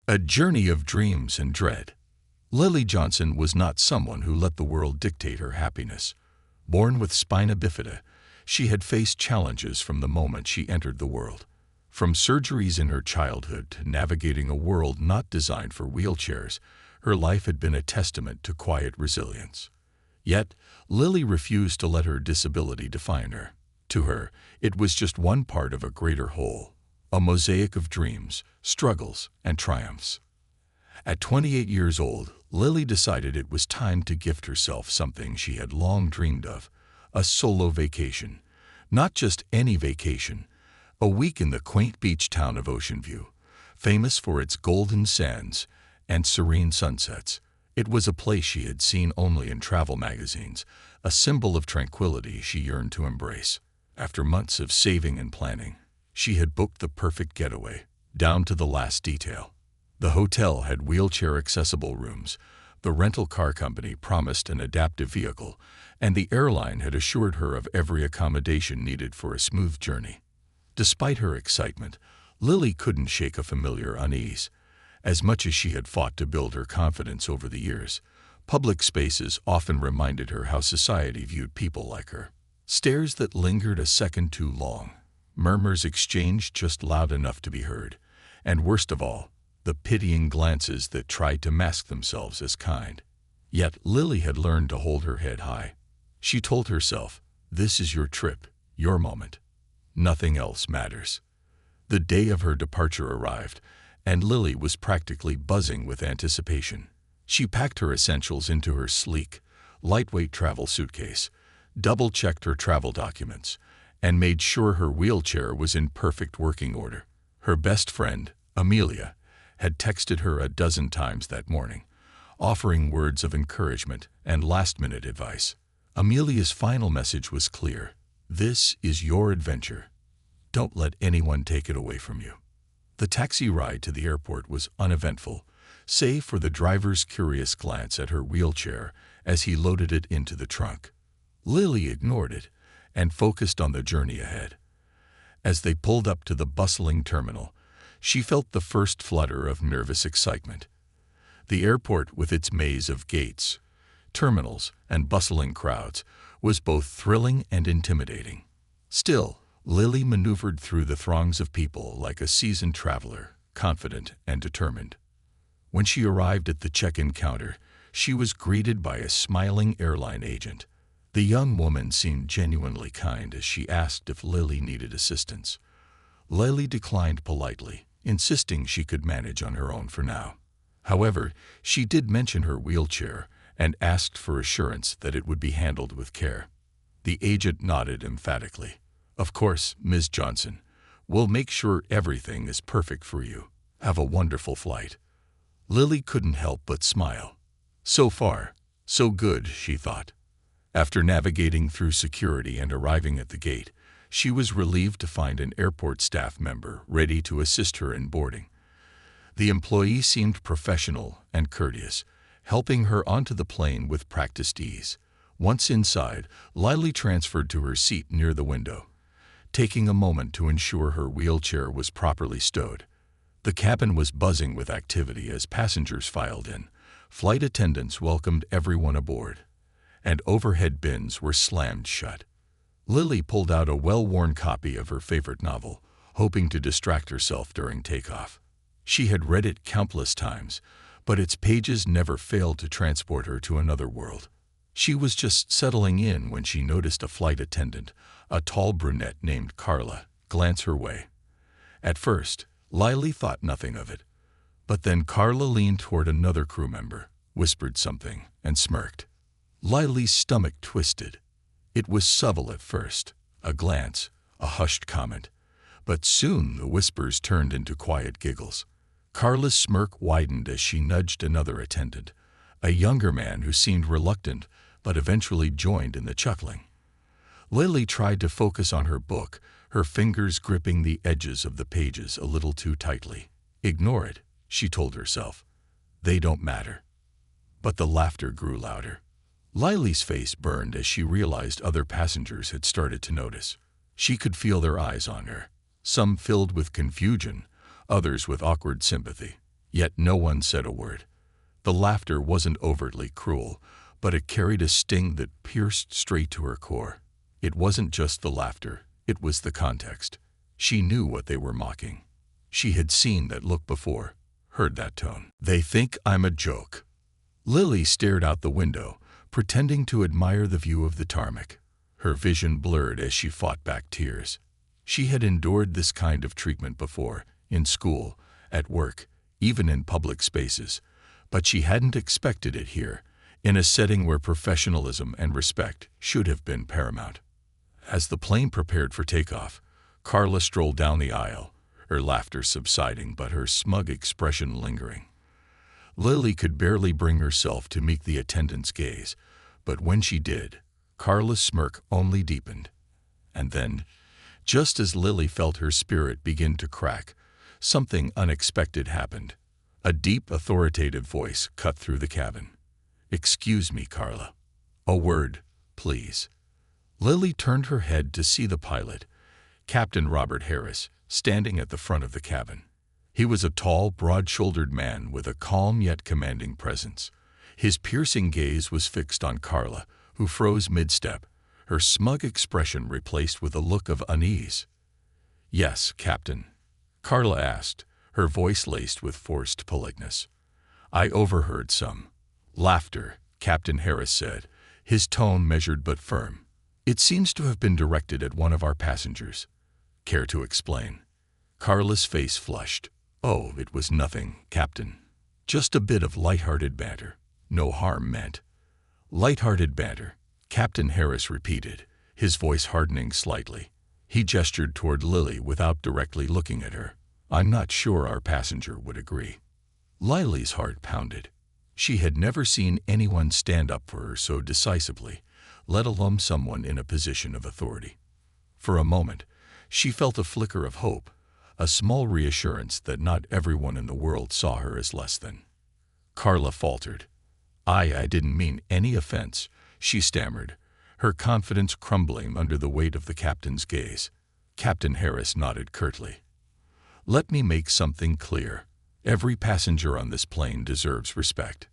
A journey of dreams and dread. Lily Johnson was not someone who let the world dictate her happiness. Born with spina bifida, she had faced challenges from the moment she entered the world. From surgeries in her childhood to navigating a world not designed for wheelchairs, her life had been a testament to quiet resilience. Yet, Lily refused to let her disability define her. To her, it was just one part of a greater whole, a mosaic of dreams, struggles, and triumphs. At 28 years old, Lily decided it was time to gift herself something she had long dreamed of, a solo vacation. Not just any vacation, a week in the quaint beach town of Ocean View, famous for its golden sands and serene sunsets. It was a place she had seen only in travel magazines, a symbol of tranquility she yearned to embrace. After months of saving and planning, she had booked the perfect getaway, down to the last detail. The hotel had wheelchair-accessible rooms, the rental car company promised an adaptive vehicle, and the airline had assured her of every accommodation needed for a smooth journey. Despite her excitement, Lily couldn't shake a familiar unease. As much as she had fought to build her confidence over the years, public spaces often reminded her how society viewed people like her. Stares that lingered a second too long, murmurs exchanged just loud enough to be heard, and worst of all, the pitying glances that tried to mask themselves as kind. Yet Lily had learned to hold her head high. She told herself, "This is your trip, your moment. Nothing else matters." The day of her departure arrived, and Lily was practically buzzing with anticipation. She packed her essentials into her sleek, lightweight travel suitcase, double-checked her travel documents, and made sure her wheelchair was in perfect working order. Her best friend, Amelia, had texted her a dozen times that morning, offering words of encouragement and last-minute advice. Amelia's final message was clear: "This is your adventure. Don't let anyone take it away from you." The taxi ride to the airport was uneventful, save for the driver's curious glance at her wheelchair as he loaded it into the trunk. Lily ignored it and focused on the journey ahead. As they pulled up to the bustling terminal, she felt the first flutter of nervous excitement. The airport, with its maze of gates, terminals, and bustling crowds, was both thrilling and intimidating. Still, Lily maneuvered through the throngs of people like a seasoned traveler, confident and determined. When she arrived at the check-in counter, she was greeted by a smiling airline agent. The young woman seemed genuinely kind as she asked if Lily needed assistance. Lily declined politely, insisting she could manage on her own for now. However, she did mention her wheelchair and asked for assurance that it would be handled with care. The agent nodded emphatically. "Of course, Ms. Johnson. We'll make sure everything is perfect for you. Have a wonderful flight." Lily couldn't help but smile. So far, so good, she thought. After navigating through security and arriving at the gate, she was relieved to find an airport staff member ready to assist her in boarding. The employee seemed professional and courteous, helping her onto the plane with practiced ease. Once inside, Lily transferred to her seat near the window, taking a moment to ensure her wheelchair was properly stowed. The cabin was buzzing with activity as passengers filed in. Flight attendants welcomed everyone aboard, and overhead bins were slammed shut. Lily pulled out a well-worn copy of her favorite novel, hoping to distract herself during takeoff. She had read it countless times, but its pages never failed to transport her to another world. She was just settling in when she noticed a flight attendant, a tall brunette named Carla, glance her way. At first, Lily thought nothing of it, but then Carla leaned toward another crew member, whispered something, and smirked. Lily's stomach twisted. It was subtle at first, a glance, a hushed comment, but soon the whispers turned into quiet giggles. Carla's smirk widened as she nudged another attendant, a younger man who seemed reluctant but eventually joined in the chuckling. Lily tried to focus on her book, her fingers gripping the edges of the pages a little too tightly. "Ignore it," she told herself. "They don't matter." But the laughter grew louder. Lily's face burned as she realized other passengers had started to notice. She could feel their eyes on her, some filled with confusion, others with awkward sympathy. Yet no one said a word. The laughter wasn't overtly cruel, but it carried a sting that pierced straight to her core. It wasn't just the laughter, it was the context. She knew what they were mocking. She had seen that look before, heard that tone. "They think I'm a joke." Lily stared out the window, pretending to admire the view of the tarmac. Her vision blurred as she fought back tears. She had endured this kind of treatment before, in school, at work, even in public spaces, but she hadn't expected it here, in a setting where professionalism and respect should have been paramount. As the plane prepared for takeoff, Carla strolled down the aisle, her laughter subsiding but her smug expression lingering. Lily could barely bring herself to meet the attendant's gaze, but when she did, Carla's smirk only deepened. And then, just as Lily felt her spirit begin to crack, something unexpected happened. A deep, authoritative voice cut through the cabin. "Excuse me, Carla. A word, please." Lily turned her head to see the pilot, Captain Robert Harris, standing at the front of the cabin. He was a tall, broad-shouldered man with a calm yet commanding presence. His piercing gaze was fixed on Carla, who froze mid-step, her smug expression replaced with a look of unease. "Yes, Captain?" Carla asked, her voice laced with forced politeness. "I overheard some laughter," Captain Harris said, his tone measured but firm. "It seems to have been directed at one of our passengers. Care to explain?" Carla's face flushed. "Oh, it was nothing, Captain. Just a bit of light-hearted banter. No harm meant." "Light-hearted banter," Captain Harris repeated, his voice hardening slightly. He gestured toward Lily without directly looking at her. "I'm not sure our passenger would agree." Lily's heart pounded. She had never seen anyone stand up for her so decisively, let alone someone in a position of authority. For a moment, she felt a flicker of hope, a small reassurance that not everyone in the world saw her as less than. Carla faltered. I didn't mean any offense," she stammered, her confidence crumbling under the weight of the captain's gaze. Captain Harris nodded curtly. "Let me make something clear. Every passenger on this plane deserves respect.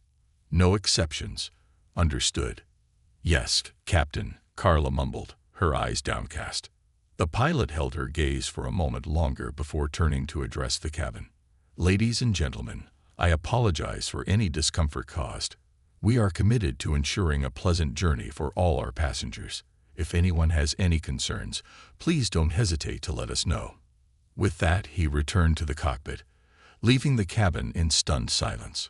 No exceptions. Understood?" "Yes, Captain," Carla mumbled, her eyes downcast. The pilot held her gaze for a moment longer before turning to address the cabin. "Ladies and gentlemen, I apologize for any discomfort caused. We are committed to ensuring a pleasant journey for all our passengers. If anyone has any concerns, please don't hesitate to let us know." With that, he returned to the cockpit, leaving the cabin in stunned silence.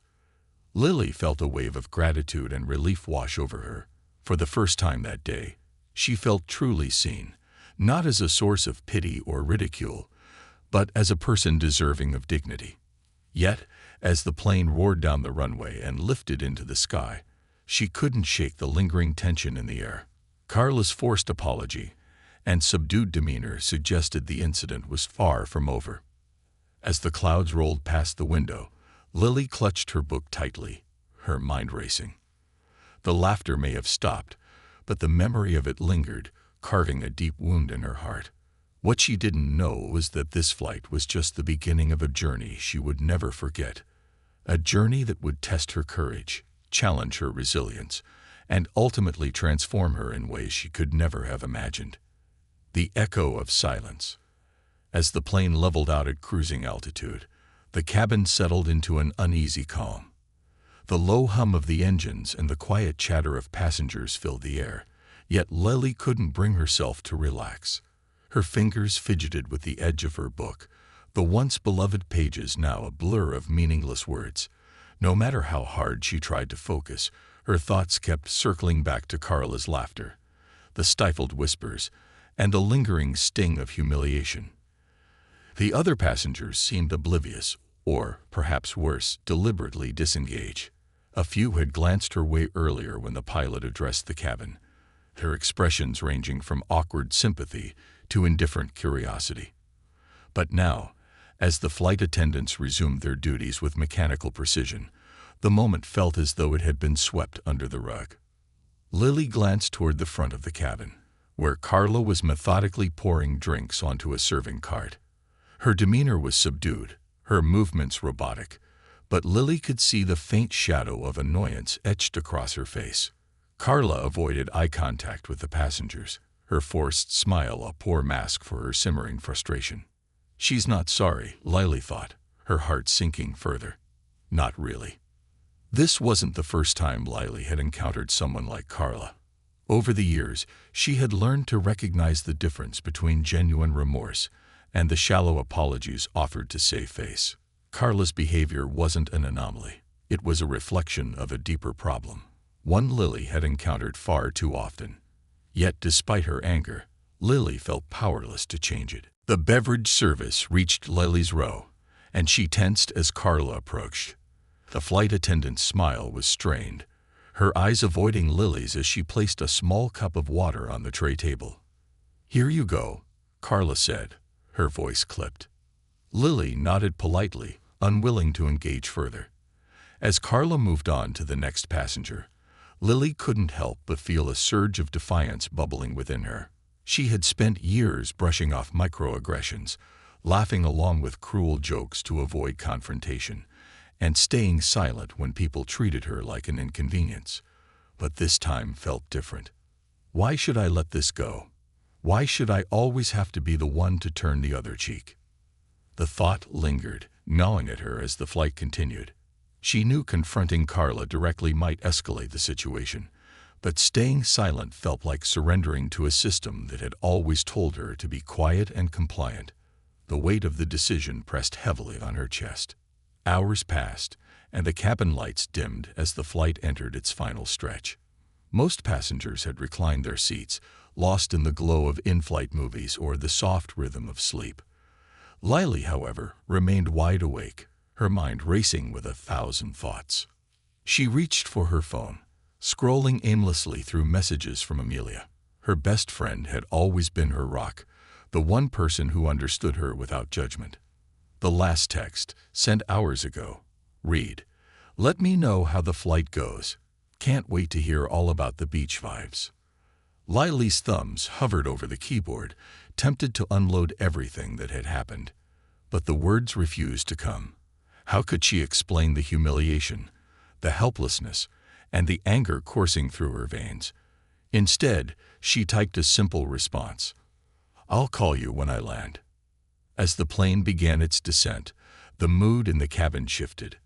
Lily felt a wave of gratitude and relief wash over her. For the first time that day, she felt truly seen, not as a source of pity or ridicule, but as a person deserving of dignity. Yet, as the plane roared down the runway and lifted into the sky, she couldn't shake the lingering tension in the air. Carla's forced apology and subdued demeanor suggested the incident was far from over. As the clouds rolled past the window, Lily clutched her book tightly, her mind racing. The laughter may have stopped, but the memory of it lingered, carving a deep wound in her heart. What she didn't know was that this flight was just the beginning of a journey she would never forget. A journey that would test her courage, challenge her resilience, and ultimately transform her in ways she could never have imagined. The echo of silence. As the plane leveled out at cruising altitude, the cabin settled into an uneasy calm. The low hum of the engines and the quiet chatter of passengers filled the air, yet Lily couldn't bring herself to relax. Her fingers fidgeted with the edge of her book, the once beloved pages now a blur of meaningless words. No matter how hard she tried to focus, her thoughts kept circling back to Carla's laughter, the stifled whispers, and the lingering sting of humiliation. The other passengers seemed oblivious, or, perhaps worse, deliberately disengaged. A few had glanced her way earlier when the pilot addressed the cabin, their expressions ranging from awkward sympathy to indifferent curiosity. But now, as the flight attendants resumed their duties with mechanical precision, the moment felt as though it had been swept under the rug. Lily glanced toward the front of the cabin, where Carla was methodically pouring drinks onto a serving cart. Her demeanor was subdued, her movements robotic, but Lily could see the faint shadow of annoyance etched across her face. Carla avoided eye contact with the passengers, her forced smile a poor mask for her simmering frustration. She's not sorry, Lily thought, her heart sinking further. Not really. This wasn't the first time Lily had encountered someone like Carla. Over the years, she had learned to recognize the difference between genuine remorse and the shallow apologies offered to save face. Carla's behavior wasn't an anomaly. It was a reflection of a deeper problem, one Lily had encountered far too often. Yet despite her anger, Lily felt powerless to change it. The beverage service reached Lily's row, and she tensed as Carla approached. The flight attendant's smile was strained, her eyes avoiding Lily's as she placed a small cup of water on the tray table. "Here you go," Carla said, her voice clipped. Lily nodded politely, unwilling to engage further. As Carla moved on to the next passenger, Lily couldn't help but feel a surge of defiance bubbling within her. She had spent years brushing off microaggressions, laughing along with cruel jokes to avoid confrontation, and staying silent when people treated her like an inconvenience. But this time felt different. Why should I let this go? Why should I always have to be the one to turn the other cheek? The thought lingered, gnawing at her as the flight continued. She knew confronting Carla directly might escalate the situation, but staying silent felt like surrendering to a system that had always told her to be quiet and compliant. The weight of the decision pressed heavily on her chest. Hours passed, and the cabin lights dimmed as the flight entered its final stretch. Most passengers had reclined their seats, lost in the glow of in-flight movies or the soft rhythm of sleep. Lily, however, remained wide awake, her mind racing with 1,000 thoughts. She reached for her phone, scrolling aimlessly through messages from Amelia. Her best friend had always been her rock, the one person who understood her without judgment. The last text, sent hours ago, read, "Let me know how the flight goes. Can't wait to hear all about the beach vibes." Lily's thumbs hovered over the keyboard, tempted to unload everything that had happened. But the words refused to come. How could she explain the humiliation, the helplessness, and the anger coursing through her veins? Instead, she typed a simple response. "I'll call you when I land." As the plane began its descent, the mood in the cabin shifted.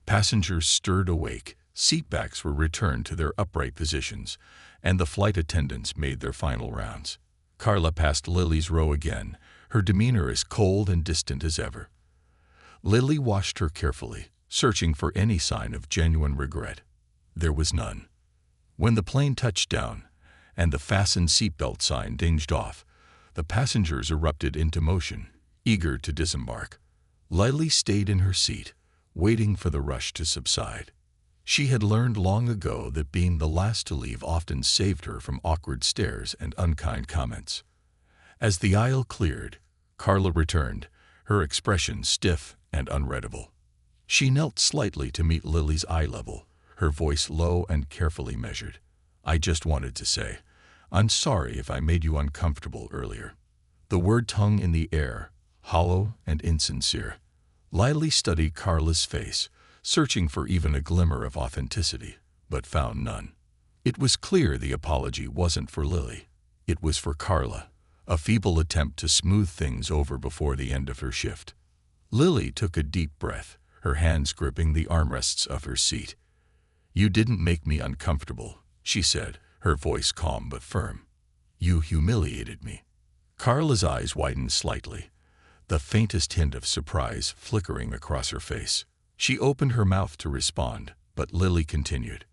Passengers stirred awake, seatbacks were returned to their upright positions, and the flight attendants made their final rounds. Carla passed Lily's row again, her demeanor as cold and distant as ever. Lily watched her carefully, searching for any sign of genuine regret. There was none. When the plane touched down, and the fasten seatbelt sign dinged off, the passengers erupted into motion, eager to disembark. Lily stayed in her seat, waiting for the rush to subside. She had learned long ago that being the last to leave often saved her from awkward stares and unkind comments. As the aisle cleared, Carla returned, her expression stiff and unreadable. She knelt slightly to meet Lily's eye level, her voice low and carefully measured. "I just wanted to say, I'm sorry if I made you uncomfortable earlier." The word hung in the air, hollow and insincere. Lily studied Carla's face, searching for even a glimmer of authenticity, but found none. It was clear the apology wasn't for Lily. It was for Carla, a feeble attempt to smooth things over before the end of her shift. Lily took a deep breath, her hands gripping the armrests of her seat. "You didn't make me uncomfortable," she said, her voice calm but firm. "You humiliated me." Carla's eyes widened slightly, the faintest hint of surprise flickering across her face. She opened her mouth to respond, but Lily continued.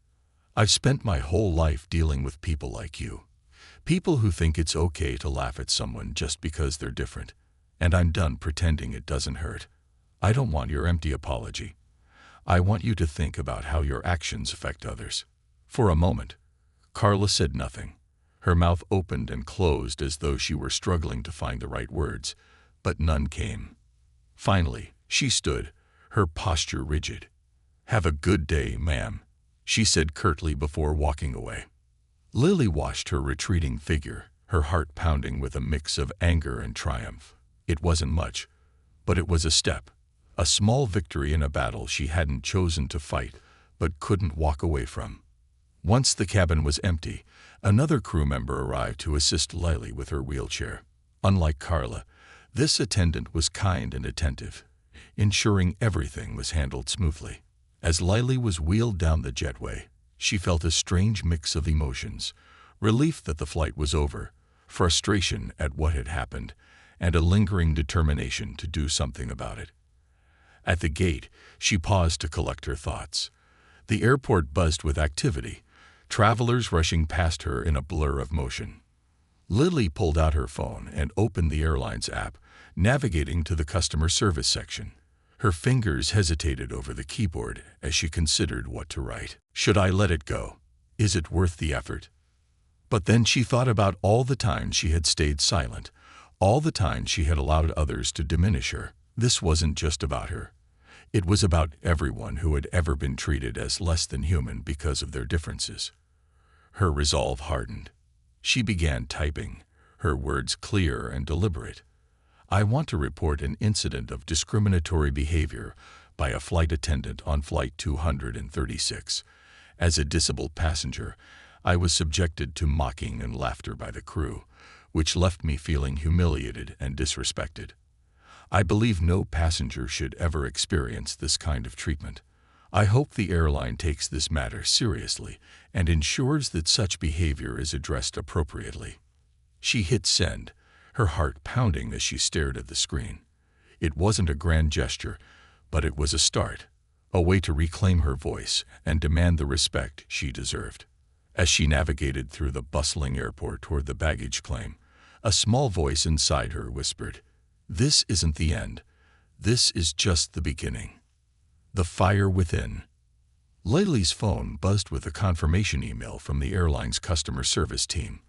"I've spent my whole life dealing with people like you. People who think it's okay to laugh at someone just because they're different. And I'm done pretending it doesn't hurt. I don't want your empty apology. I want you to think about how your actions affect others." For a moment, Carla said nothing. Her mouth opened and closed as though she were struggling to find the right words, but none came. Finally, she stood, her posture rigid. "Have a good day, ma'am," she said curtly before walking away. Lily watched her retreating figure, her heart pounding with a mix of anger and triumph. It wasn't much, but it was a step, a small victory in a battle she hadn't chosen to fight but couldn't walk away from. Once the cabin was empty, another crew member arrived to assist Lily with her wheelchair. Unlike Carla, this attendant was kind and attentive, ensuring everything was handled smoothly. As Lily was wheeled down the jetway, she felt a strange mix of emotions: relief that the flight was over, frustration at what had happened, and a lingering determination to do something about it. At the gate, she paused to collect her thoughts. The airport buzzed with activity, travelers rushing past her in a blur of motion. Lily pulled out her phone and opened the airline's app, navigating to the customer service section. Her fingers hesitated over the keyboard as she considered what to write. Should I let it go? Is it worth the effort? But then she thought about all the times she had stayed silent, all the times she had allowed others to diminish her. This wasn't just about her. It was about everyone who had ever been treated as less than human because of their differences. Her resolve hardened. She began typing, her words clear and deliberate. I want to report an incident of discriminatory behavior by a flight attendant on Flight 236. As a disabled passenger, I was subjected to mocking and laughter by the crew, which left me feeling humiliated and disrespected. I believe no passenger should ever experience this kind of treatment. I hope the airline takes this matter seriously and ensures that such behavior is addressed appropriately. She hit send, her heart pounding as she stared at the screen. It wasn't a grand gesture, but it was a start, a way to reclaim her voice and demand the respect she deserved. As she navigated through the bustling airport toward the baggage claim, a small voice inside her whispered, "This isn't the end. This is just the beginning." The fire within. Lily's phone buzzed with a confirmation email from the airline's customer service team.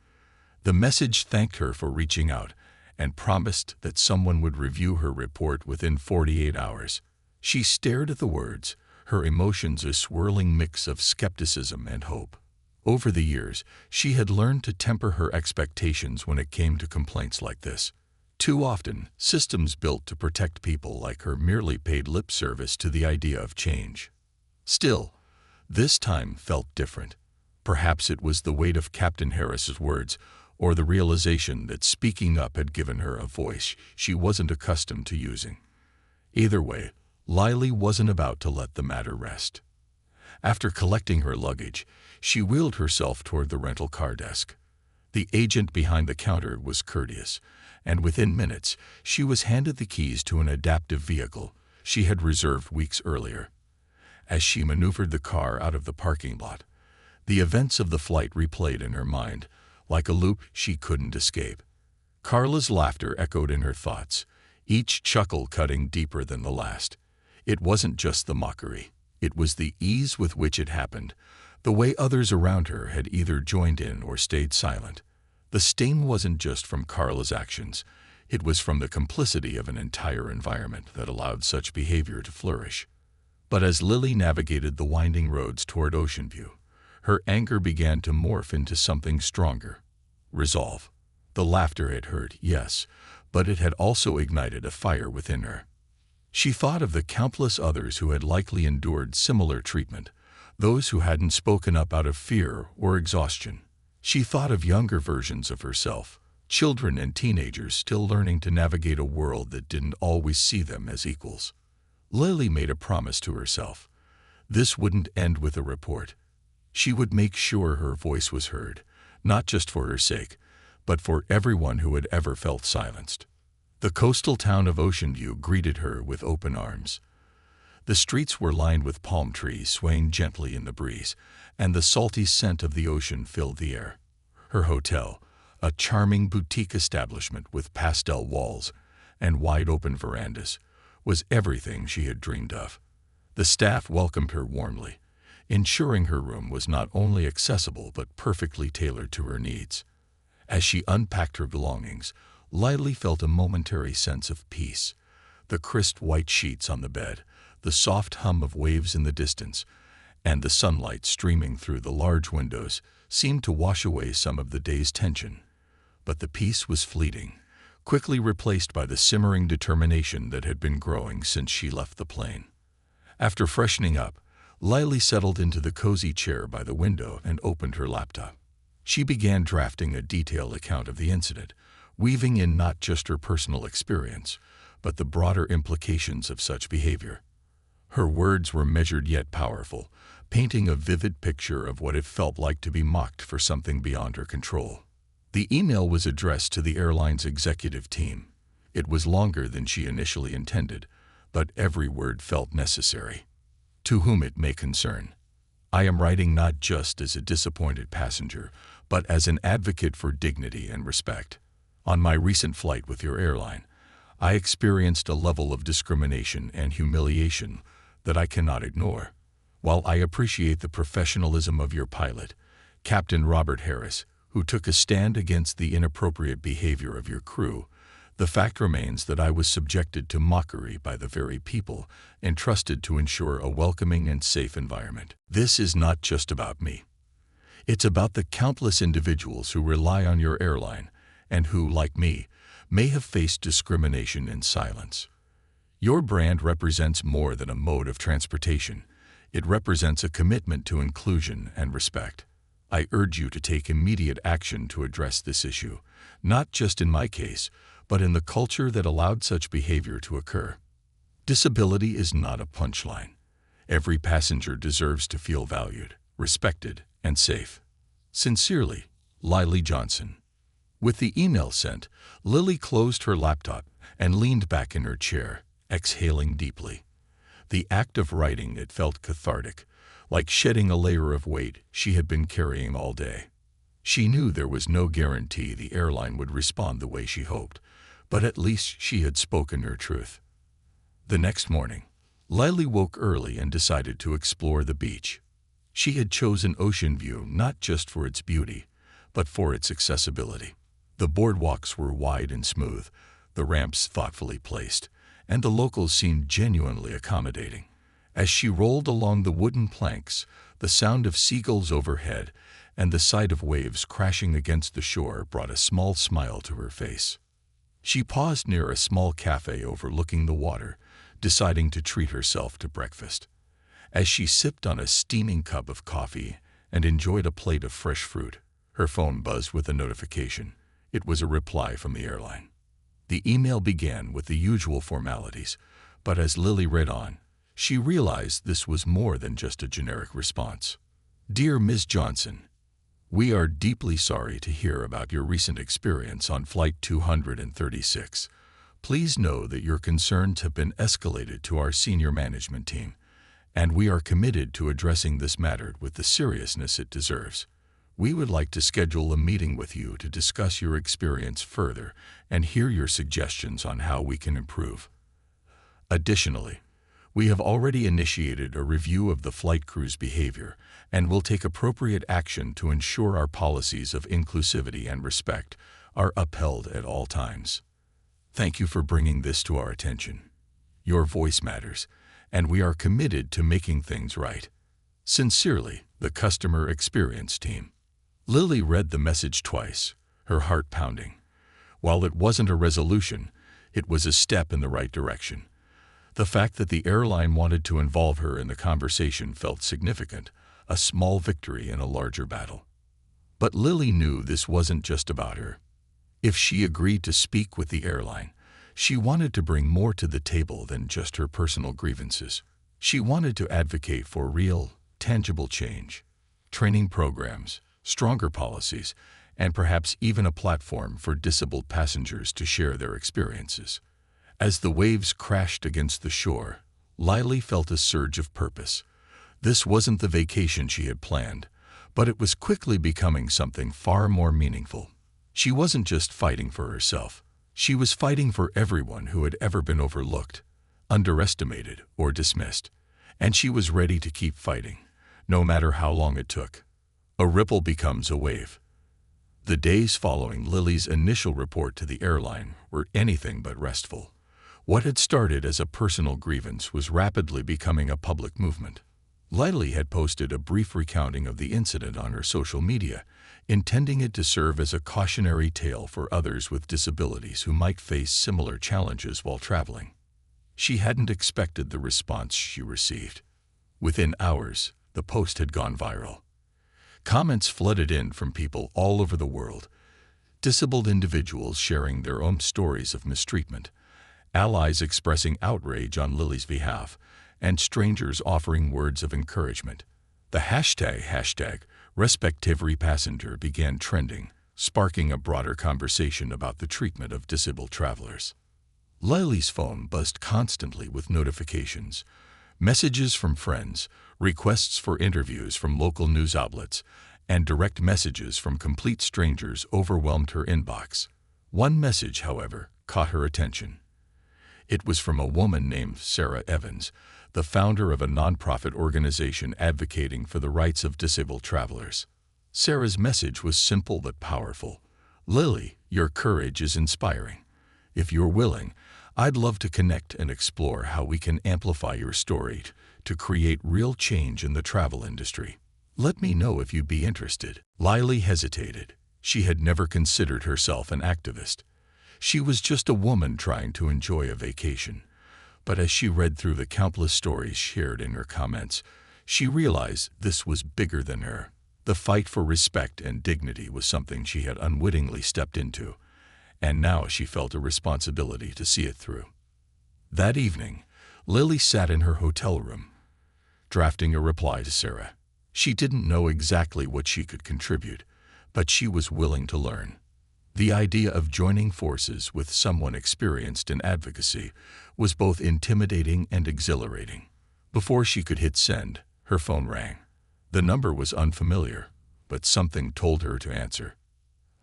The message thanked her for reaching out and promised that someone would review her report within 48 hours. She stared at the words, her emotions a swirling mix of skepticism and hope. Over the years, she had learned to temper her expectations when it came to complaints like this. Too often, systems built to protect people like her merely paid lip service to the idea of change. Still, this time felt different. Perhaps it was the weight of Captain Harris's words, or the realization that speaking up had given her a voice she wasn't accustomed to using. Either way, Lily wasn't about to let the matter rest. After collecting her luggage, she wheeled herself toward the rental car desk. The agent behind the counter was courteous, and within minutes, she was handed the keys to an adaptive vehicle she had reserved weeks earlier. As she maneuvered the car out of the parking lot, the events of the flight replayed in her mind, like a loop she couldn't escape. Carla's laughter echoed in her thoughts, each chuckle cutting deeper than the last. It wasn't just the mockery. It was the ease with which it happened, the way others around her had either joined in or stayed silent. The sting wasn't just from Carla's actions. It was from the complicity of an entire environment that allowed such behavior to flourish. But as Lily navigated the winding roads toward Ocean View, her anger began to morph into something stronger: resolve. The laughter had hurt, yes, but it had also ignited a fire within her. She thought of the countless others who had likely endured similar treatment, those who hadn't spoken up out of fear or exhaustion. She thought of younger versions of herself, children and teenagers still learning to navigate a world that didn't always see them as equals. Lily made a promise to herself. This wouldn't end with a report. She would make sure her voice was heard, not just for her sake, but for everyone who had ever felt silenced. The coastal town of Ocean View greeted her with open arms. The streets were lined with palm trees swaying gently in the breeze, and the salty scent of the ocean filled the air. Her hotel, a charming boutique establishment with pastel walls and wide-open verandas, was everything she had dreamed of. The staff welcomed her warmly, ensuring her room was not only accessible but perfectly tailored to her needs. As she unpacked her belongings, Lily felt a momentary sense of peace. The crisp white sheets on the bed, the soft hum of waves in the distance, and the sunlight streaming through the large windows seemed to wash away some of the day's tension. But the peace was fleeting, quickly replaced by the simmering determination that had been growing since she left the plane. After freshening up, Lily settled into the cozy chair by the window and opened her laptop. She began drafting a detailed account of the incident, weaving in not just her personal experience, but the broader implications of such behavior. Her words were measured yet powerful, painting a vivid picture of what it felt like to be mocked for something beyond her control. The email was addressed to the airline's executive team. It was longer than she initially intended, but every word felt necessary. To whom it may concern. I am writing not just as a disappointed passenger, but as an advocate for dignity and respect. On my recent flight with your airline, I experienced a level of discrimination and humiliation that I cannot ignore. While I appreciate the professionalism of your pilot, Captain Robert Harris, who took a stand against the inappropriate behavior of your crew, the fact remains that I was subjected to mockery by the very people entrusted to ensure a welcoming and safe environment. This is not just about me. It's about the countless individuals who rely on your airline and who, like me, may have faced discrimination in silence. Your brand represents more than a mode of transportation. It represents a commitment to inclusion and respect. I urge you to take immediate action to address this issue, not just in my case, but in the culture that allowed such behavior to occur. Disability is not a punchline. Every passenger deserves to feel valued, respected, and safe. Sincerely, Lily Johnson. With the email sent, Lily closed her laptop and leaned back in her chair, exhaling deeply. The act of writing, it felt cathartic, like shedding a layer of weight she had been carrying all day. She knew there was no guarantee the airline would respond the way she hoped, but at least she had spoken her truth. The next morning, Lily woke early and decided to explore the beach. She had chosen Ocean View not just for its beauty, but for its accessibility. The boardwalks were wide and smooth, the ramps thoughtfully placed, and the locals seemed genuinely accommodating. As she rolled along the wooden planks, the sound of seagulls overhead and the sight of waves crashing against the shore brought a small smile to her face. She paused near a small cafe overlooking the water, deciding to treat herself to breakfast. As she sipped on a steaming cup of coffee and enjoyed a plate of fresh fruit, her phone buzzed with a notification. It was a reply from the airline. The email began with the usual formalities, but as Lily read on, she realized this was more than just a generic response. Dear Ms. Johnson, we are deeply sorry to hear about your recent experience on Flight 236. Please know that your concerns have been escalated to our senior management team, and we are committed to addressing this matter with the seriousness it deserves. We would like to schedule a meeting with you to discuss your experience further and hear your suggestions on how we can improve. Additionally, we have already initiated a review of the flight crew's behavior and will take appropriate action to ensure our policies of inclusivity and respect are upheld at all times. Thank you for bringing this to our attention. Your voice matters, and we are committed to making things right. Sincerely, the Customer Experience Team. Lily read the message twice, her heart pounding. While it wasn't a resolution, it was a step in the right direction. The fact that the airline wanted to involve her in the conversation felt significant, a small victory in a larger battle. But Lily knew this wasn't just about her. If she agreed to speak with the airline, she wanted to bring more to the table than just her personal grievances. She wanted to advocate for real, tangible change, training programs, stronger policies, and perhaps even a platform for disabled passengers to share their experiences. As the waves crashed against the shore, Lily felt a surge of purpose. This wasn't the vacation she had planned, but it was quickly becoming something far more meaningful. She wasn't just fighting for herself. She was fighting for everyone who had ever been overlooked, underestimated, or dismissed. And she was ready to keep fighting, no matter how long it took. A ripple becomes a wave. The days following Lily's initial report to the airline were anything but restful. What had started as a personal grievance was rapidly becoming a public movement. Lily had posted a brief recounting of the incident on her social media, intending it to serve as a cautionary tale for others with disabilities who might face similar challenges while traveling. She hadn't expected the response she received. Within hours, the post had gone viral. Comments flooded in from people all over the world, disabled individuals sharing their own stories of mistreatment, allies expressing outrage on Lily's behalf, and strangers offering words of encouragement. The hashtag #RespectEveryPassenger began trending, sparking a broader conversation about the treatment of disabled travelers. Lily's phone buzzed constantly with notifications, messages from friends, requests for interviews from local news outlets, and direct messages from complete strangers overwhelmed her inbox. One message, however, caught her attention. It was from a woman named Sarah Evans, the founder of a nonprofit organization advocating for the rights of disabled travelers. Sarah's message was simple but powerful. "Lily, your courage is inspiring. If you're willing, I'd love to connect and explore how we can amplify your story to create real change in the travel industry. Let me know if you'd be interested." Lily hesitated. She had never considered herself an activist. She was just a woman trying to enjoy a vacation. But as she read through the countless stories shared in her comments, she realized this was bigger than her. The fight for respect and dignity was something she had unwittingly stepped into, and now she felt a responsibility to see it through. That evening, Lily sat in her hotel room, drafting a reply to Sarah. She didn't know exactly what she could contribute, but she was willing to learn. The idea of joining forces with someone experienced in advocacy was both intimidating and exhilarating. Before she could hit send, her phone rang. The number was unfamiliar, but something told her to answer.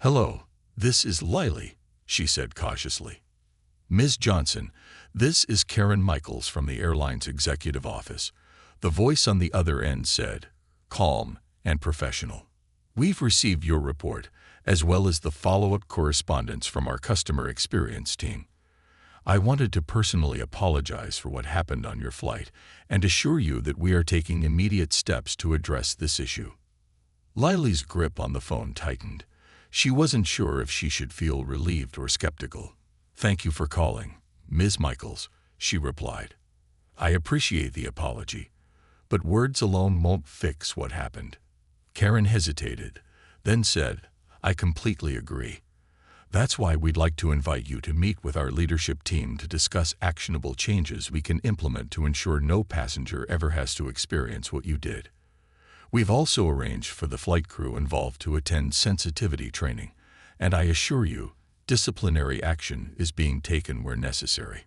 "Hello, this is Lily," she said cautiously. "Ms. Johnson, this is Karen Michaels from the airline's executive office." The voice on the other end said, calm and professional. "We've received your report, as well as the follow-up correspondence from our customer experience team. I wanted to personally apologize for what happened on your flight and assure you that we are taking immediate steps to address this issue." Lily's grip on the phone tightened. She wasn't sure if she should feel relieved or skeptical. "Thank you for calling, Ms. Michaels," she replied. "I appreciate the apology, but words alone won't fix what happened." Karen hesitated, then said, "I completely agree. That's why we'd like to invite you to meet with our leadership team to discuss actionable changes we can implement to ensure no passenger ever has to experience what you did. We've also arranged for the flight crew involved to attend sensitivity training, and I assure you, disciplinary action is being taken where necessary."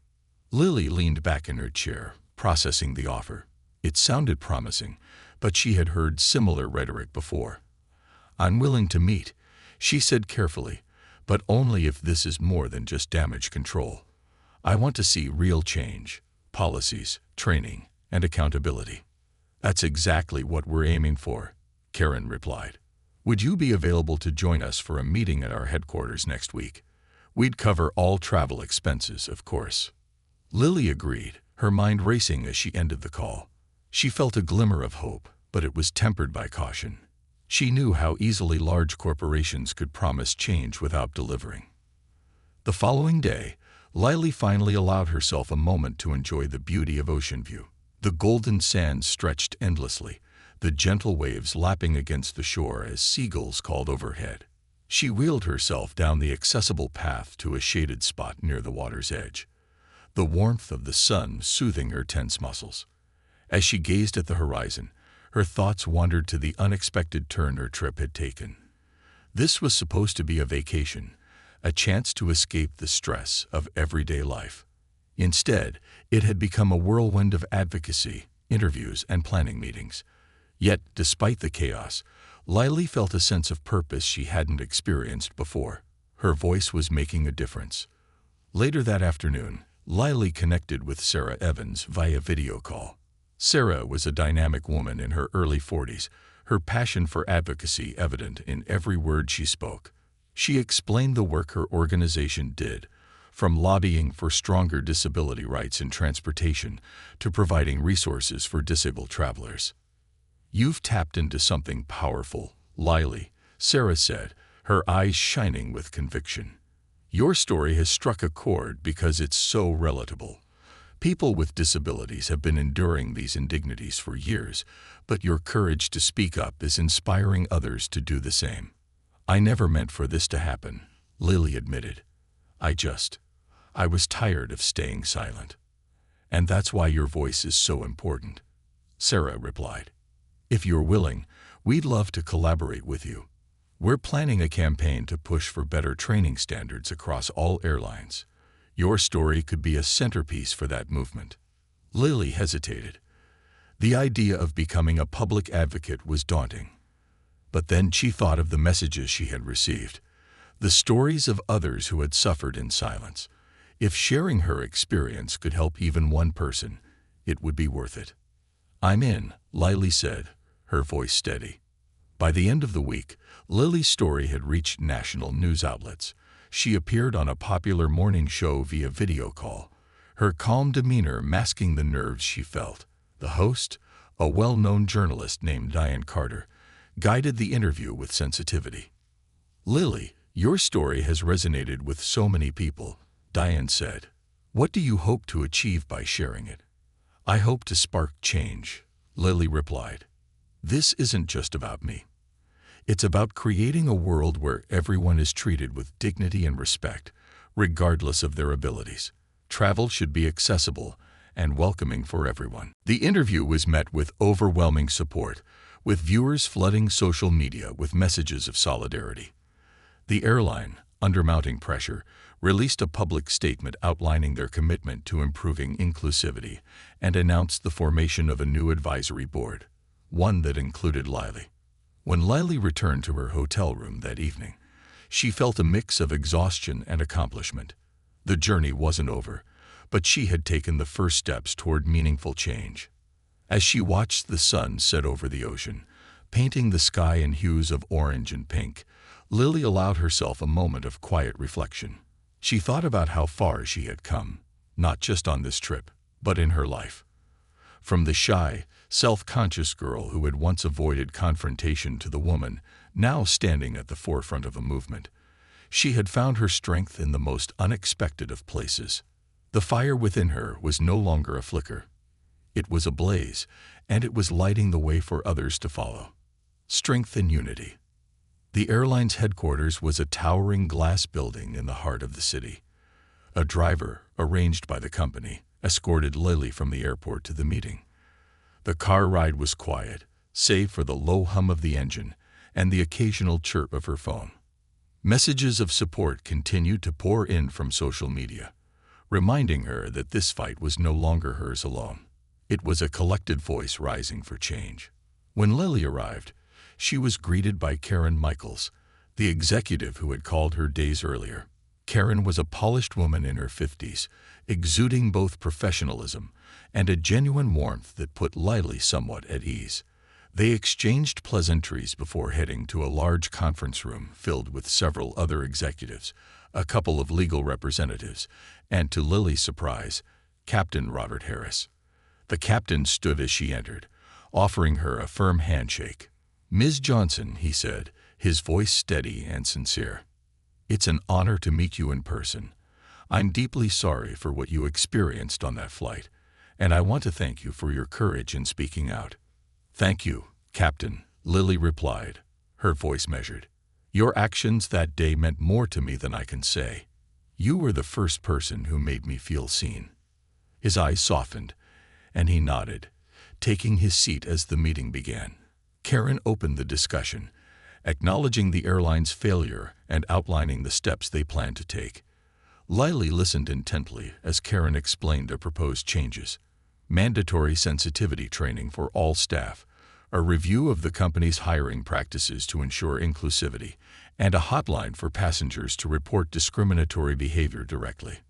Lily leaned back in her chair, processing the offer. It sounded promising, but she had heard similar rhetoric before. "I'm willing to meet," she said carefully, "but only if this is more than just damage control. I want to see real change, policies, training, and accountability." "That's exactly what we're aiming for," Karen replied. "Would you be available to join us for a meeting at our headquarters next week? We'd cover all travel expenses, of course." Lily agreed, her mind racing as she ended the call. She felt a glimmer of hope, but it was tempered by caution. She knew how easily large corporations could promise change without delivering. The following day, Lily finally allowed herself a moment to enjoy the beauty of ocean view. The golden sands stretched endlessly, the gentle waves lapping against the shore as seagulls called overhead. She wheeled herself down the accessible path to a shaded spot near the water's edge, the warmth of the sun soothing her tense muscles. As she gazed at the horizon, her thoughts wandered to the unexpected turn her trip had taken. This was supposed to be a vacation, a chance to escape the stress of everyday life. Instead, it had become a whirlwind of advocacy, interviews, and planning meetings. Yet, despite the chaos, Lily felt a sense of purpose she hadn't experienced before. Her voice was making a difference. Later that afternoon, Lily connected with Sarah Evans via video call. Sarah was a dynamic woman in her early 40s, her passion for advocacy evident in every word she spoke. She explained the work her organization did, from lobbying for stronger disability rights in transportation to providing resources for disabled travelers. "You've tapped into something powerful, Lily," Sarah said, her eyes shining with conviction. "Your story has struck a chord because it's so relatable. People with disabilities have been enduring these indignities for years, but your courage to speak up is inspiring others to do the same." "I never meant for this to happen," Lily admitted. I was tired of staying silent. "And that's why your voice is so important," Sarah replied. "If you're willing, we'd love to collaborate with you. We're planning a campaign to push for better training standards across all airlines. Your story could be a centerpiece for that movement." Lily hesitated. The idea of becoming a public advocate was daunting. But then she thought of the messages she had received, the stories of others who had suffered in silence. If sharing her experience could help even one person, it would be worth it. "I'm in," Lily said, her voice steady. By the end of the week, Lily's story had reached national news outlets. She appeared on a popular morning show via video call, her calm demeanor masking the nerves she felt. The host, a well-known journalist named Diane Carter, guided the interview with sensitivity. "Lily, your story has resonated with so many people," Diane said. "What do you hope to achieve by sharing it?" "I hope to spark change," Lily replied. "This isn't just about me. It's about creating a world where everyone is treated with dignity and respect, regardless of their abilities. Travel should be accessible and welcoming for everyone." The interview was met with overwhelming support, with viewers flooding social media with messages of solidarity. The airline, under mounting pressure, released a public statement outlining their commitment to improving inclusivity and announced the formation of a new advisory board, one that included Lily. When Lily returned to her hotel room that evening, she felt a mix of exhaustion and accomplishment. The journey wasn't over, but she had taken the first steps toward meaningful change. As she watched the sun set over the ocean, painting the sky in hues of orange and pink, Lily allowed herself a moment of quiet reflection. She thought about how far she had come, not just on this trip, but in her life. From the shy, self-conscious girl who had once avoided confrontation to the woman now standing at the forefront of a movement, she had found her strength in the most unexpected of places. The fire within her was no longer a flicker. It was ablaze, and it was lighting the way for others to follow. Strength and unity. The airline's headquarters was a towering glass building in the heart of the city. A driver, arranged by the company, escorted Lily from the airport to the meeting. The car ride was quiet, save for the low hum of the engine and the occasional chirp of her phone. Messages of support continued to pour in from social media, reminding her that this fight was no longer hers alone. It was a collective voice rising for change. When Lily arrived, she was greeted by Karen Michaels, the executive who had called her days earlier. Karen was a polished woman in her 50s, exuding both professionalism and a genuine warmth that put Lily somewhat at ease. They exchanged pleasantries before heading to a large conference room filled with several other executives, a couple of legal representatives, and, to Lily's surprise, Captain Robert Harris. The captain stood as she entered, offering her a firm handshake. "Ms. Johnson," he said, his voice steady and sincere. "It's an honor to meet you in person. I'm deeply sorry for what you experienced on that flight, and I want to thank you for your courage in speaking out." "Thank you, Captain," Lily replied, her voice measured. "Your actions that day meant more to me than I can say. You were the first person who made me feel seen." His eyes softened, and he nodded, taking his seat as the meeting began. Karen opened the discussion, acknowledging the airline's failure and outlining the steps they planned to take. Lily listened intently as Karen explained the proposed changes: mandatory sensitivity training for all staff, a review of the company's hiring practices to ensure inclusivity, and a hotline for passengers to report discriminatory behavior directly.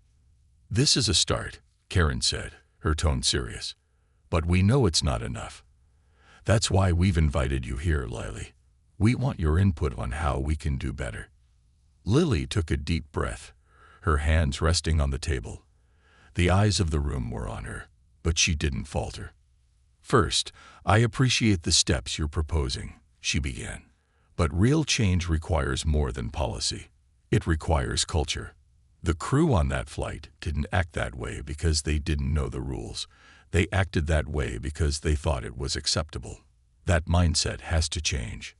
"This is a start," Karen said, her tone serious. "But we know it's not enough. That's why we've invited you here, Lily. We want your input on how we can do better." Lily took a deep breath, her hands resting on the table. The eyes of the room were on her, but she didn't falter. "First, I appreciate the steps you're proposing," she began. "But real change requires more than policy. It requires culture. The crew on that flight didn't act that way because they didn't know the rules. They acted that way because they thought it was acceptable. That mindset has to change."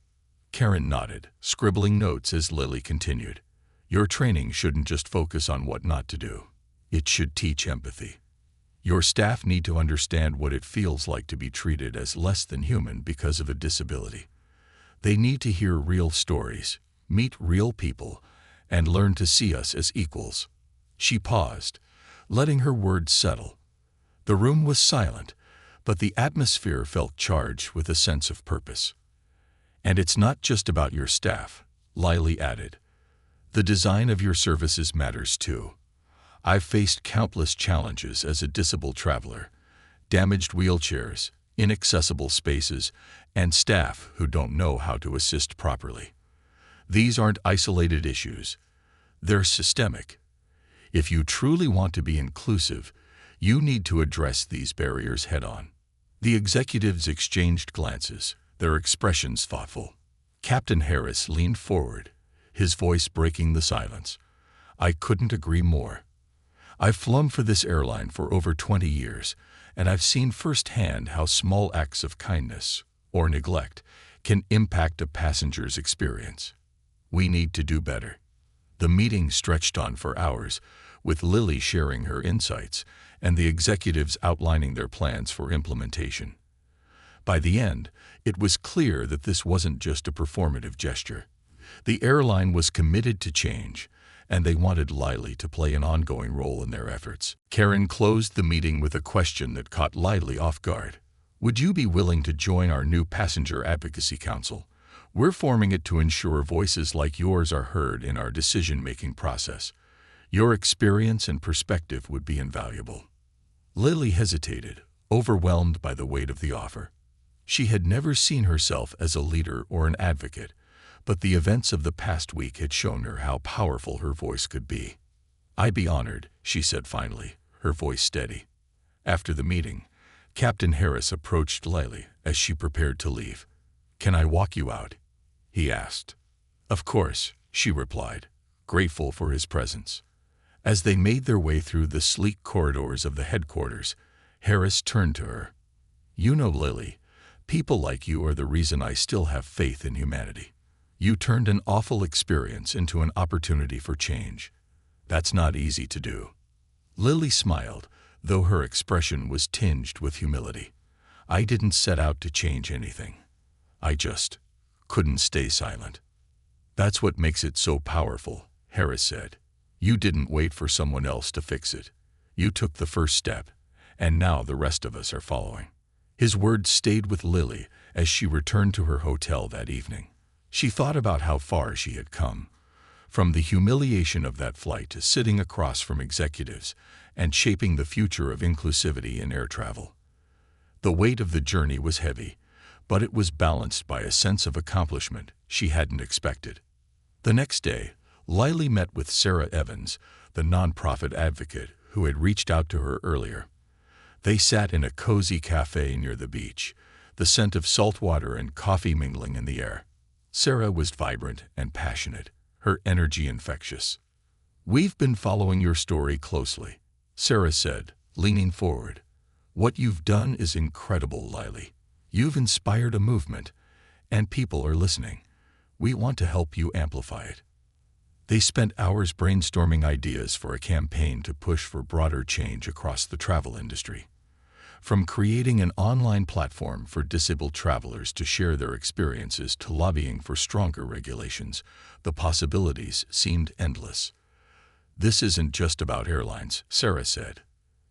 Karen nodded, scribbling notes as Lily continued. "Your training shouldn't just focus on what not to do. It should teach empathy. Your staff need to understand what it feels like to be treated as less than human because of a disability. They need to hear real stories, meet real people, and learn to see us as equals." She paused, letting her words settle. The room was silent, but the atmosphere felt charged with a sense of purpose. "And it's not just about your staff," Lily added. "The design of your services matters too. I've faced countless challenges as a disabled traveler: damaged wheelchairs, inaccessible spaces, and staff who don't know how to assist properly. These aren't isolated issues. They're systemic. If you truly want to be inclusive, you need to address these barriers head-on." The executives exchanged glances, their expressions thoughtful. Captain Harris leaned forward, his voice breaking the silence. "I couldn't agree more. I've flown for this airline for over 20 years, and I've seen firsthand how small acts of kindness or neglect can impact a passenger's experience. We need to do better." The meeting stretched on for hours, with Lily sharing her insights and the executives outlining their plans for implementation. By the end, it was clear that this wasn't just a performative gesture. The airline was committed to change, and they wanted Lily to play an ongoing role in their efforts. Karen closed the meeting with a question that caught Lily off guard. "Would you be willing to join our new Passenger Advocacy Council? We're forming it to ensure voices like yours are heard in our decision-making process. Your experience and perspective would be invaluable." Lily hesitated, overwhelmed by the weight of the offer. She had never seen herself as a leader or an advocate, but the events of the past week had shown her how powerful her voice could be. "I'd be honored," she said finally, her voice steady. After the meeting, Captain Harris approached Lily as she prepared to leave. "Can I walk you out?" he asked. "Of course," she replied, grateful for his presence. As they made their way through the sleek corridors of the headquarters, Harris turned to her. "You know, Lily, people like you are the reason I still have faith in humanity. You turned an awful experience into an opportunity for change. That's not easy to do." Lily smiled, though her expression was tinged with humility. "I didn't set out to change anything. I just couldn't stay silent." "That's what makes it so powerful," Harris said. "You didn't wait for someone else to fix it. You took the first step, and now the rest of us are following." His words stayed with Lily as she returned to her hotel that evening. She thought about how far she had come, from the humiliation of that flight to sitting across from executives and shaping the future of inclusivity in air travel. The weight of the journey was heavy, but it was balanced by a sense of accomplishment she hadn't expected. The next day, Lily met with Sarah Evans, the nonprofit advocate who had reached out to her earlier. They sat in a cozy cafe near the beach, the scent of salt water and coffee mingling in the air. Sarah was vibrant and passionate, her energy infectious. "We've been following your story closely," Sarah said, leaning forward. "What you've done is incredible, Lily. You've inspired a movement, and people are listening. We want to help you amplify it." They spent hours brainstorming ideas for a campaign to push for broader change across the travel industry. From creating an online platform for disabled travelers to share their experiences to lobbying for stronger regulations, the possibilities seemed endless. "This isn't just about airlines," Sarah said.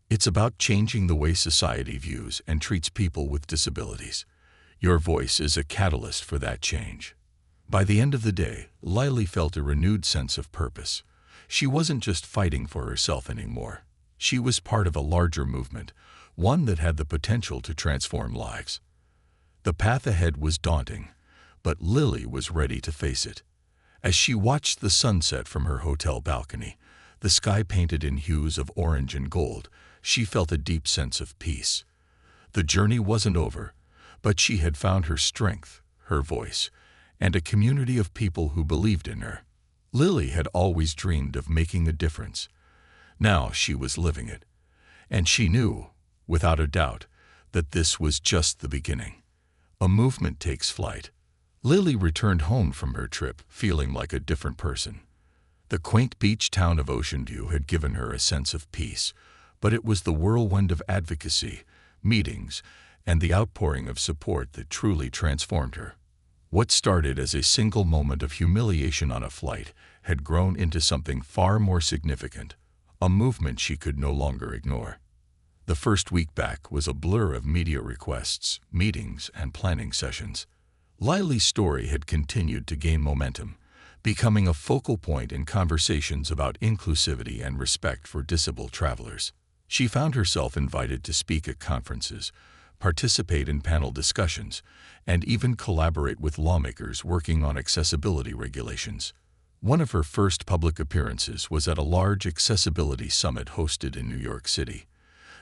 "It's about changing the way society views and treats people with disabilities. Your voice is a catalyst for that change." By the end of the day, Lily felt a renewed sense of purpose. She wasn't just fighting for herself anymore. She was part of a larger movement, one that had the potential to transform lives. The path ahead was daunting, but Lily was ready to face it. As she watched the sunset from her hotel balcony, the sky painted in hues of orange and gold, she felt a deep sense of peace. The journey wasn't over, but she had found her strength, her voice, and a community of people who believed in her. Lily had always dreamed of making a difference. Now she was living it. And she knew, without a doubt, that this was just the beginning. A movement takes flight. Lily returned home from her trip feeling like a different person. The quaint beach town of Ocean View had given her a sense of peace, but it was the whirlwind of advocacy, meetings, and the outpouring of support that truly transformed her. What started as a single moment of humiliation on a flight had grown into something far more significant, a movement she could no longer ignore. The first week back was a blur of media requests, meetings, and planning sessions. Lily's story had continued to gain momentum, becoming a focal point in conversations about inclusivity and respect for disabled travelers. She found herself invited to speak at conferences, participate in panel discussions, and even collaborate with lawmakers working on accessibility regulations. One of her first public appearances was at a large accessibility summit hosted in New York City.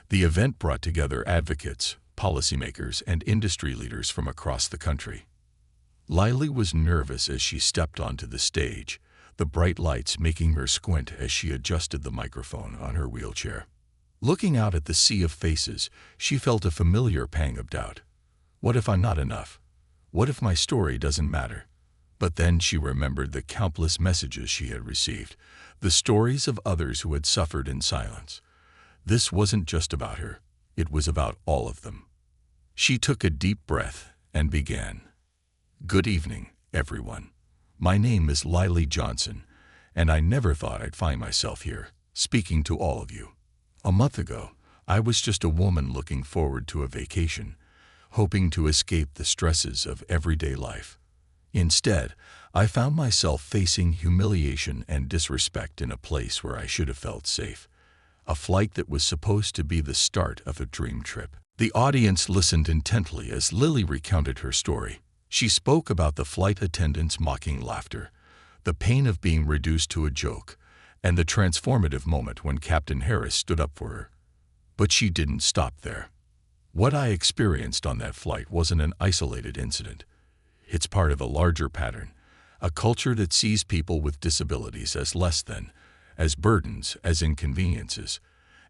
The event brought together advocates, policymakers, and industry leaders from across the country. Lily was nervous as she stepped onto the stage, the bright lights making her squint as she adjusted the microphone on her wheelchair. Looking out at the sea of faces, she felt a familiar pang of doubt. What if I'm not enough? What if my story doesn't matter? But then she remembered the countless messages she had received, the stories of others who had suffered in silence. This wasn't just about her, it was about all of them. She took a deep breath and began. Good evening, everyone. My name is Lily Johnson, and I never thought I'd find myself here, speaking to all of you. A month ago, I was just a woman looking forward to a vacation, hoping to escape the stresses of everyday life. Instead, I found myself facing humiliation and disrespect in a place where I should have felt safe. A flight that was supposed to be the start of a dream trip. The audience listened intently as Lily recounted her story. She spoke about the flight attendants' mocking laughter, the pain of being reduced to a joke, and the transformative moment when Captain Harris stood up for her. But she didn't stop there. What I experienced on that flight wasn't an isolated incident. It's part of a larger pattern, a culture that sees people with disabilities as less than, as burdens, as inconveniences,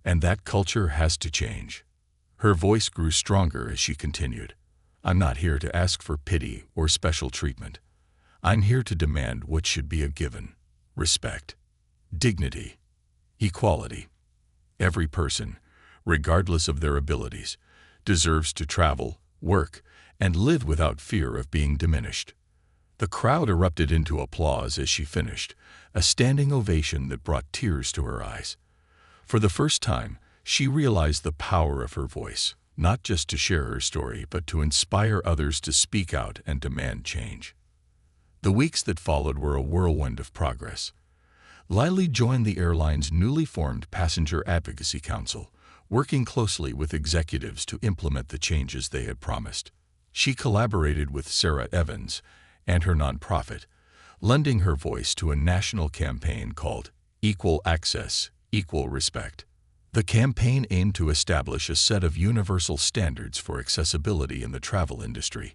and that culture has to change. Her voice grew stronger as she continued. I'm not here to ask for pity or special treatment. I'm here to demand what should be a given: respect, dignity, equality. Every person, regardless of their abilities, deserves to travel, work, and live without fear of being diminished. The crowd erupted into applause as she finished, a standing ovation that brought tears to her eyes. For the first time, she realized the power of her voice, not just to share her story, but to inspire others to speak out and demand change. The weeks that followed were a whirlwind of progress. Lily joined the airline's newly formed Passenger Advocacy Council, working closely with executives to implement the changes they had promised. She collaborated with Sarah Evans and her nonprofit, lending her voice to a national campaign called Equal Access, Equal Respect. The campaign aimed to establish a set of universal standards for accessibility in the travel industry,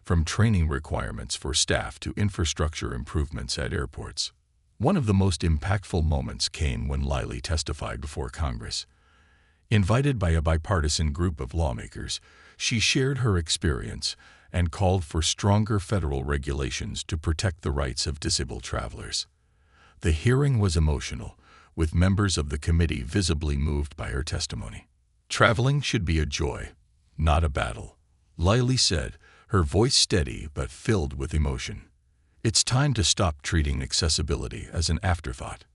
from training requirements for staff to infrastructure improvements at airports. One of the most impactful moments came when Lily testified before Congress. Invited by a bipartisan group of lawmakers, she shared her experience and called for stronger federal regulations to protect the rights of disabled travelers. The hearing was emotional, with members of the committee visibly moved by her testimony. Traveling should be a joy, not a battle, Lily said, her voice steady but filled with emotion. It's time to stop treating accessibility as an afterthought.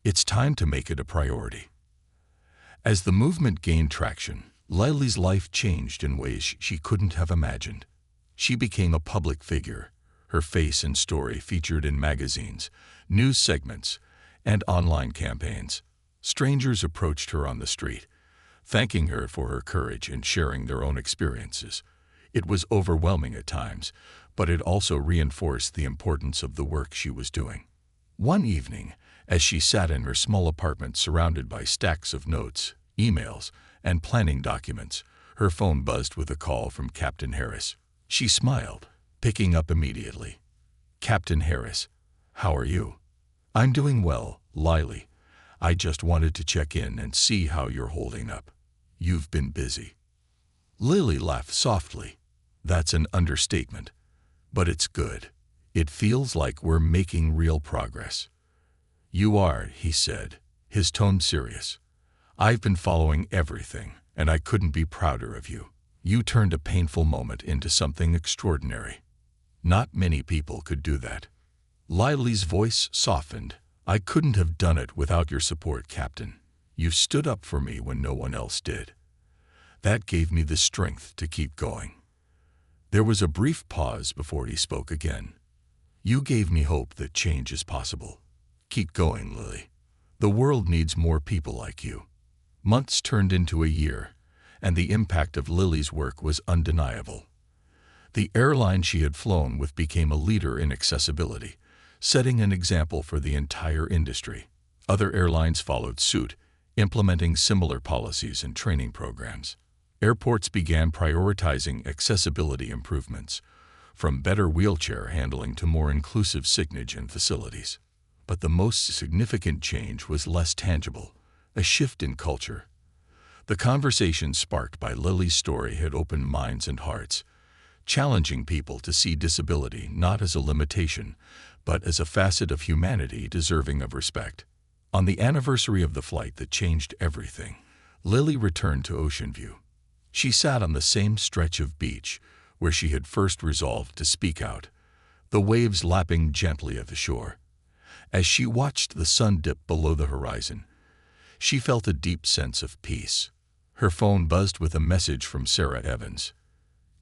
It's time to make it a priority. As the movement gained traction, Lily's life changed in ways she couldn't have imagined. She became a public figure, her face and story featured in magazines, news segments, and online campaigns. Strangers approached her on the street, thanking her for her courage and sharing their own experiences. It was overwhelming at times, but it also reinforced the importance of the work she was doing. One evening, as she sat in her small apartment surrounded by stacks of notes, emails, and planning documents, Her phone buzzed with a call from Captain Harris. She smiled, picking up immediately. "Captain Harris, how are you?" "I'm doing well, Lily. I just wanted to check in and see how you're holding up. You've been busy." Lily laughed softly. "That's an understatement. But it's good. It feels like we're making real progress." "You are," he said, his tone serious. "I've been following everything, and I couldn't be prouder of you. You turned a painful moment into something extraordinary. Not many people could do that." Lily's voice softened. "I couldn't have done it without your support, Captain. You stood up for me when no one else did. That gave me the strength to keep going." There was a brief pause before he spoke again. "You gave me hope that change is possible. Keep going, Lily. The world needs more people like you." Months turned into a year, and the impact of Lily's work was undeniable. The airline she had flown with became a leader in accessibility, setting an example for the entire industry. Other airlines followed suit, implementing similar policies and training programs. Airports began prioritizing accessibility improvements, from better wheelchair handling to more inclusive signage and facilities. But the most significant change was less tangible, a shift in culture. The conversation sparked by Lily's story had opened minds and hearts, challenging people to see disability not as a limitation, but as a facet of humanity deserving of respect. On the anniversary of the flight that changed everything, Lily returned to Ocean View. She sat on the same stretch of beach where she had first resolved to speak out, the waves lapping gently at the shore. As she watched the sun dip below the horizon, she felt a deep sense of peace. Her phone buzzed with a message from Sarah Evans.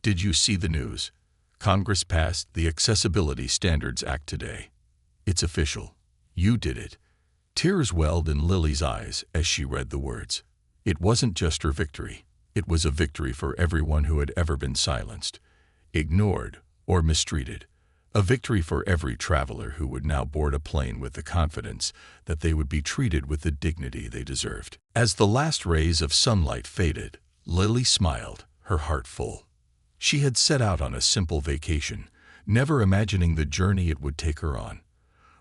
"Did you see the news? Congress passed the Accessibility Standards Act today. It's official. You did it." Tears welled in Lily's eyes as she read the words. It wasn't just her victory. It was a victory for everyone who had ever been silenced, ignored, or mistreated. A victory for every traveler who would now board a plane with the confidence that they would be treated with the dignity they deserved. As the last rays of sunlight faded, Lily smiled, her heart full. She had set out on a simple vacation, never imagining the journey it would take her on.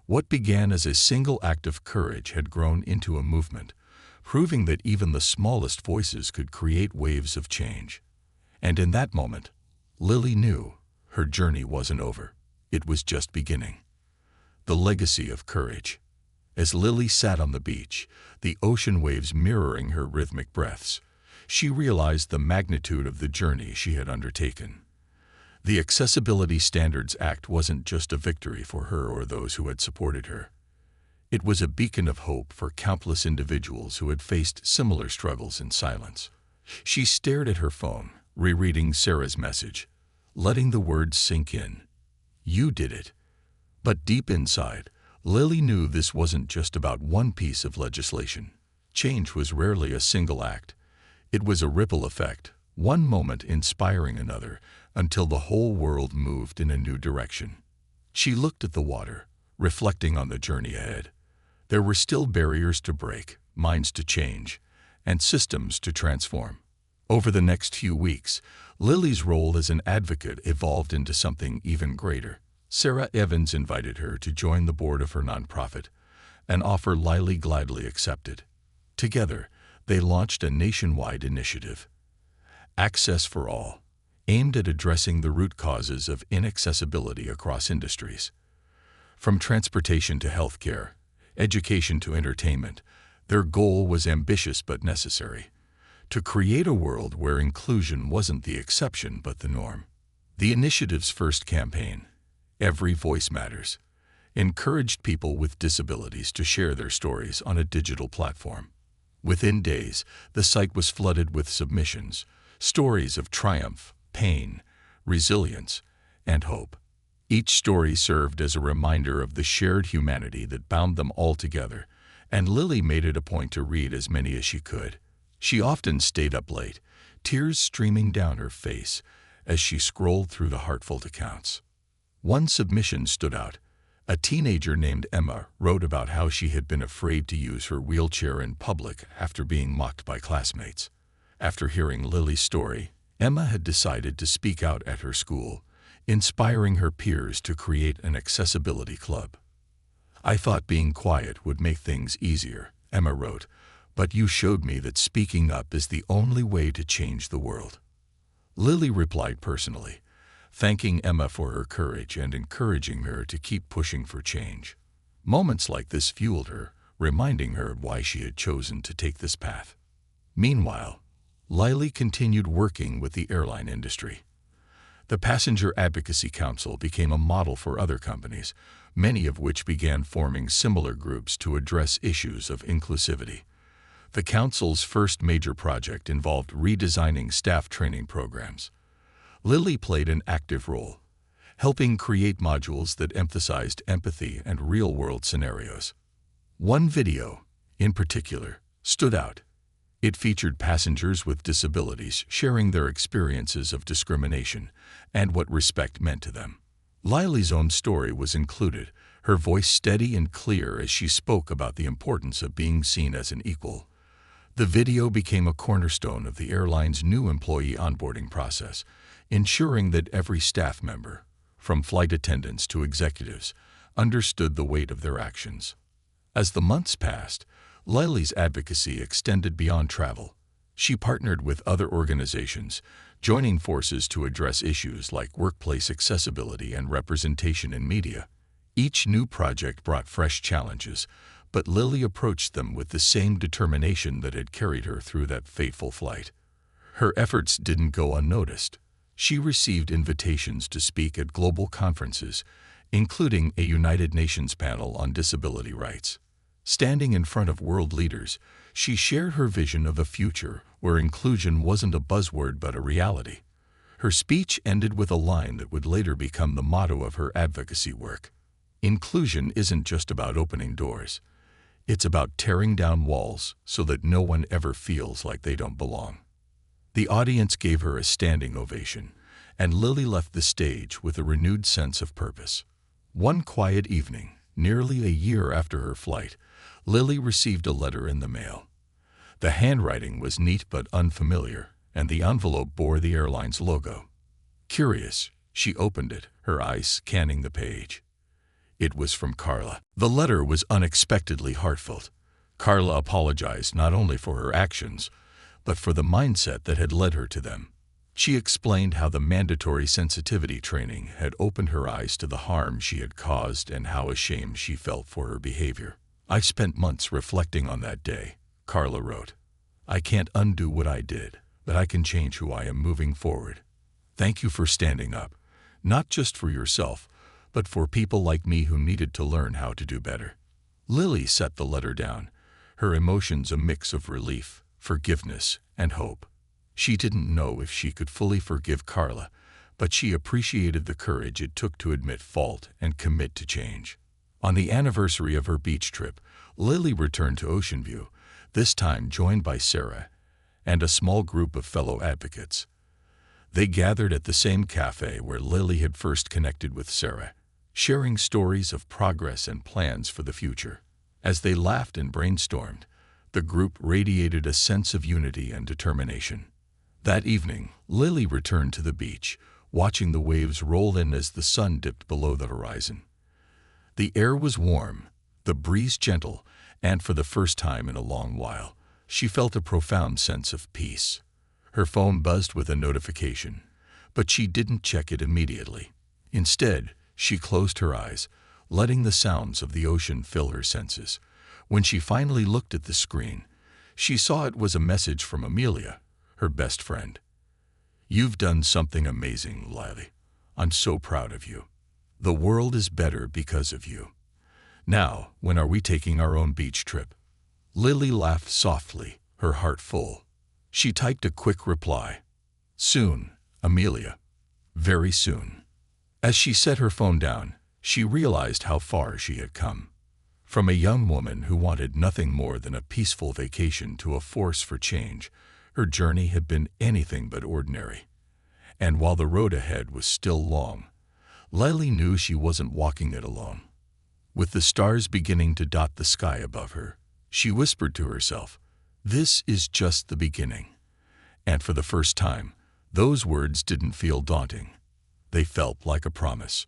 What began as a single act of courage had grown into a movement, proving that even the smallest voices could create waves of change. And in that moment, Lily knew her journey wasn't over. It was just beginning. The legacy of courage. As Lily sat on the beach, the ocean waves mirroring her rhythmic breaths, she realized the magnitude of the journey she had undertaken. The Accessibility Standards Act wasn't just a victory for her or those who had supported her. It was a beacon of hope for countless individuals who had faced similar struggles in silence. She stared at her phone, rereading Sarah's message, letting the words sink in. You did it. But deep inside, Lily knew this wasn't just about one piece of legislation. Change was rarely a single act. It was a ripple effect, one moment inspiring another, until the whole world moved in a new direction. She looked at the water, reflecting on the journey ahead. There were still barriers to break, minds to change, and systems to transform. Over the next few weeks, Lily's role as an advocate evolved into something even greater. Sarah Evans invited her to join the board of her nonprofit, an offer Lily gladly accepted. Together, they launched a nationwide initiative, Access for All, aimed at addressing the root causes of inaccessibility across industries. From transportation to healthcare, education to entertainment, their goal was ambitious but necessary: to create a world where inclusion wasn't the exception but the norm. The initiative's first campaign, Every Voice Matters, encouraged people with disabilities to share their stories on a digital platform. Within days, the site was flooded with submissions, stories of triumph, pain, resilience, and hope. Each story served as a reminder of the shared humanity that bound them all together, and Lily made it a point to read as many as she could. She often stayed up late, tears streaming down her face as she scrolled through the heartfelt accounts. One submission stood out. A teenager named Emma wrote about how she had been afraid to use her wheelchair in public after being mocked by classmates. After hearing Lily's story, Emma had decided to speak out at her school, inspiring her peers to create an accessibility club. "I thought being quiet would make things easier," Emma wrote, "but you showed me that speaking up is the only way to change the world." Lily replied personally, thanking Emma for her courage and encouraging her to keep pushing for change. Moments like this fueled her, reminding her why she had chosen to take this path. Meanwhile, Lily continued working with the airline industry. The Passenger Advocacy Council became a model for other companies, many of which began forming similar groups to address issues of inclusivity. The council's first major project involved redesigning staff training programs. Lily played an active role, helping create modules that emphasized empathy and real-world scenarios. One video, in particular, stood out. It featured passengers with disabilities sharing their experiences of discrimination and what respect meant to them. Lily's own story was included, her voice steady and clear as she spoke about the importance of being seen as an equal. The video became a cornerstone of the airline's new employee onboarding process, ensuring that every staff member, from flight attendants to executives, understood the weight of their actions. As the months passed, Lily's advocacy extended beyond travel. She partnered with other organizations, joining forces to address issues like workplace accessibility and representation in media. Each new project brought fresh challenges, but Lily approached them with the same determination that had carried her through that fateful flight. Her efforts didn't go unnoticed. She received invitations to speak at global conferences, including a United Nations panel on disability rights. Standing in front of world leaders, she shared her vision of a future where inclusion wasn't a buzzword but a reality. Her speech ended with a line that would later become the motto of her advocacy work. "Inclusion isn't just about opening doors. It's about tearing down walls so that no one ever feels like they don't belong." The audience gave her a standing ovation, and Lily left the stage with a renewed sense of purpose. One quiet evening, nearly a year after her flight, Lily received a letter in the mail. The handwriting was neat but unfamiliar, and the envelope bore the airline's logo. Curious, she opened it, her eyes scanning the page. It was from Carla. The letter was unexpectedly heartfelt. Carla apologized not only for her actions, but for the mindset that had led her to them. She explained how the mandatory sensitivity training had opened her eyes to the harm she had caused and how ashamed she felt for her behavior. "I spent months reflecting on that day," Carla wrote. "I can't undo what I did, but I can change who I am moving forward. Thank you for standing up, not just for yourself, but for people like me who needed to learn how to do better." Lily set the letter down, her emotions a mix of relief, forgiveness, and hope. She didn't know if she could fully forgive Carla, but she appreciated the courage it took to admit fault and commit to change. On the anniversary of her beach trip, Lily returned to Ocean View, this time joined by Sarah and a small group of fellow advocates. They gathered at the same cafe where Lily had first connected with Sarah, sharing stories of progress and plans for the future. As they laughed and brainstormed, the group radiated a sense of unity and determination. That evening, Lily returned to the beach, watching the waves roll in as the sun dipped below the horizon. The air was warm, the breeze gentle, and for the first time in a long while, she felt a profound sense of peace. Her phone buzzed with a notification, but she didn't check it immediately. Instead, she closed her eyes, letting the sounds of the ocean fill her senses. When she finally looked at the screen, she saw it was a message from Amelia, her best friend. "You've done something amazing, Lily. I'm so proud of you. The world is better because of you. Now, when are we taking our own beach trip?" Lily laughed softly, her heart full. She typed a quick reply. "Soon, Amelia. Very soon." As she set her phone down, she realized how far she had come. From a young woman who wanted nothing more than a peaceful vacation to a force for change, her journey had been anything but ordinary. And while the road ahead was still long, Lily knew she wasn't walking it alone. With the stars beginning to dot the sky above her, she whispered to herself, "This is just the beginning." And for the first time, those words didn't feel daunting. They felt like a promise.